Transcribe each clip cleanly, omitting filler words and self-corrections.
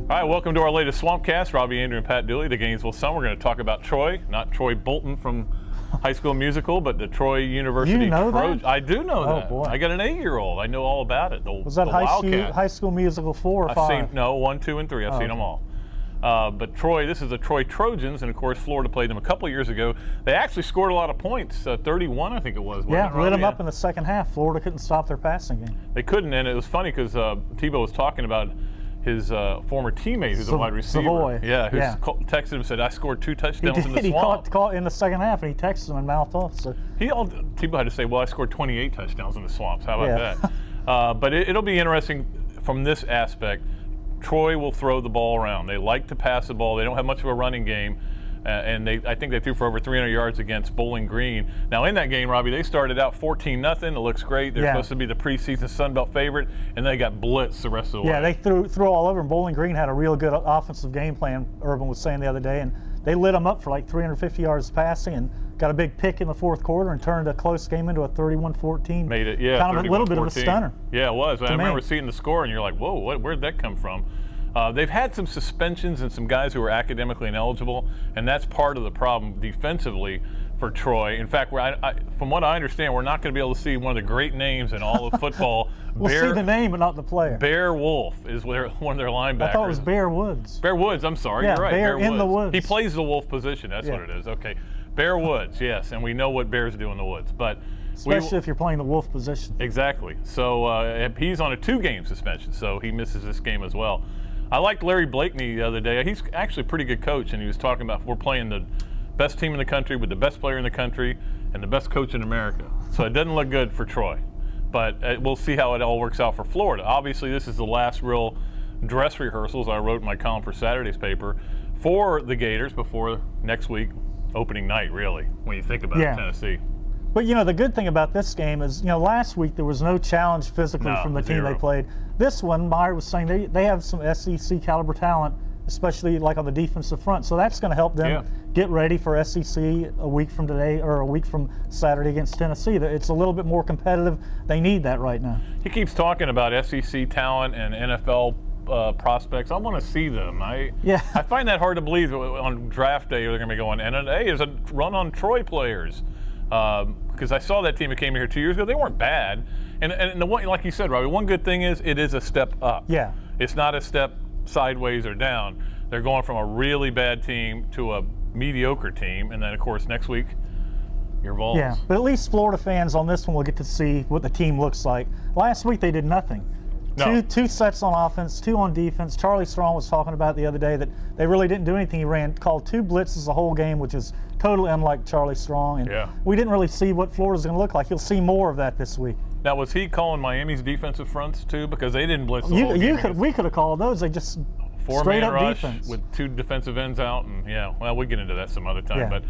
All right, welcome to our latest Swampcast. Robbie, Andrew, and Pat Dooley, the Gainesville Sun. We're going to talk about Troy, not Troy Bolton from High School Musical, but the Troy University. You know that? I do know that. Oh, boy. I got an 8-year-old. I know all about it. Was that High School Musical 4 or 5? I've seen, no, 1, 2, and 3. I've seen them all. But Troy, this is the Troy Trojans, and of course Florida played them a couple of years ago. They actually scored a lot of points, 31 I think it was. Yeah, lit them up in the second half. Florida couldn't stop their passing game. They couldn't, and it was funny because Tebow was talking about his former teammate who's a wide receiver. Savoy. Yeah, texted him and said, I scored 2 touchdowns in the Swamp. He caught in the second half, and he texted him and mouthed off. So Tebow had to say, well, I scored 28 touchdowns in the Swamps. How about that? But it'll be interesting from this aspect. Troy will throw the ball around. They like to pass the ball. They don't have much of a running game. And I think they threw for over 300 yards against Bowling Green. Now, in that game, Robbie, they started out 14-0. It looks great. They're supposed to be the preseason Sun Belt favorite, and they got blitzed the rest of the way. Yeah, they threw all over them. Bowling Green had a real good offensive game plan, Urban was saying the other day, and they lit them up for like 350 yards passing and got a big pick in the fourth quarter and turned a close game into a 31-14. Made it, yeah, kind of a little bit of a stunner. Yeah, it was. I remember seeing the score, and you're like, whoa, where'd that come from? They've had some suspensions and some guys who are academically ineligible, and that's part of the problem defensively for Troy. In fact, from what I understand, we're not going to be able to see one of the great names in all of football. We'll see the name, but not the player. Bear Wolf is one of their linebackers. I thought it was Bear Woods. Bear Woods, I'm sorry. Yeah, you're right. Bear in the woods. He plays the wolf position. That's what it is. Okay. Bear Woods, yes, and we know what bears do in the woods. But especially if you're playing the wolf position. Exactly. So he's on a 2-game suspension, so he misses this game as well. I liked Larry Blakeney the other day. He's actually a pretty good coach, and he was talking about we're playing the best team in the country with the best player in the country and the best coach in America. So it doesn't look good for Troy, but we'll see how it all works out for Florida. Obviously, this is the last real dress rehearsals I wrote in my column for Saturday's paper for the Gators before next week, opening night, really, when you think about Tennessee. But, you know, the good thing about this game is, you know, last week there was no challenge physically from the team they played. This one, Meyer was saying they have some SEC caliber talent, especially like on the defensive front. So that's going to help them get ready for SEC a week from today or a week from Saturday against Tennessee. It's a little bit more competitive. They need that right now. He keeps talking about SEC talent and NFL prospects. I want to see them. I find that hard to believe on draft day they're going to be going, and hey, there's a run on Troy players. Because I saw that team that came here 2 years ago. They weren't bad. And the one, like you said, Robbie, one good thing is it is a step up. Yeah. It's not a step sideways or down. They're going from a really bad team to a mediocre team. And then, of course, next week, your Vols. Yeah, but at least Florida fans on this one will get to see what the team looks like. Last week they did nothing. No. Two sets on offense, 2 on defense. Charlie Strong was talking about it the other day that they really didn't do anything. He called 2 blitzes the whole game, which is totally unlike Charlie Strong. And we didn't really see what Florida's going to look like. You'll see more of that this week. Now, was he calling Miami's defensive fronts too? Because they didn't blitz the whole game. We could have called those. They just 4-man rush defense with 2 defensive ends out, and well, we'll get into that some other time. But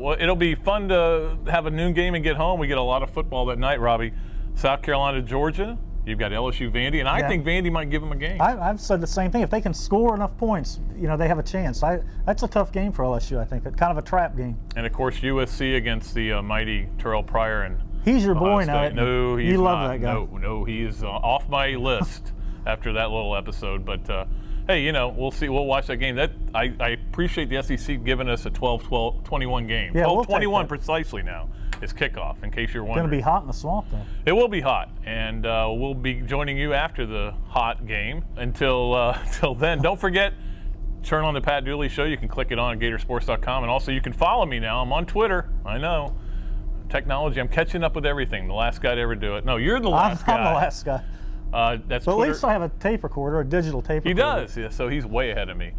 well, it'll be fun to have a noon game and get home. We get a lot of football that night, Robbie. South Carolina, Georgia. You've got LSU, Vandy, and I think Vandy might give them a game. I've said the same thing. If they can score enough points, you know, they have a chance. That's a tough game for LSU, I think. Kind of a trap game. And, of course, USC against the mighty Terrell Pryor. And he's your boy now. No, he's you love not. That guy. No, he is off my list after that little episode. But, hey, you know, we'll see. We'll watch that game. I appreciate the SEC giving us a 12-12-21 game. Yeah, 12-21 precisely now. It's kickoff, in case you're wondering. It's going to be hot in the Swamp, though. It will be hot, and we'll be joining you after the hot game. Until then, don't forget, turn on the Pat Dooley Show. You can click it on at Gatorsports.com, and also you can follow me now. I'm on Twitter. I know. Technology. I'm catching up with everything. The last guy to ever do it. No, you're the last guy. I'm the last guy. That's but at least I have a tape recorder, a digital tape recorder. He does, yeah, so he's way ahead of me.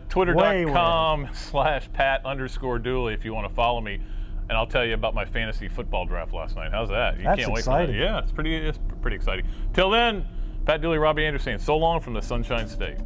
Twitter.com/Pat_Dooley if you want to follow me. And I'll tell you about my fantasy football draft last night. How's that? You That's can't wait exciting. for that. Yeah, it's pretty exciting. Till then, Pat Dooley, Robbie Andreu saying so long from the Sunshine State.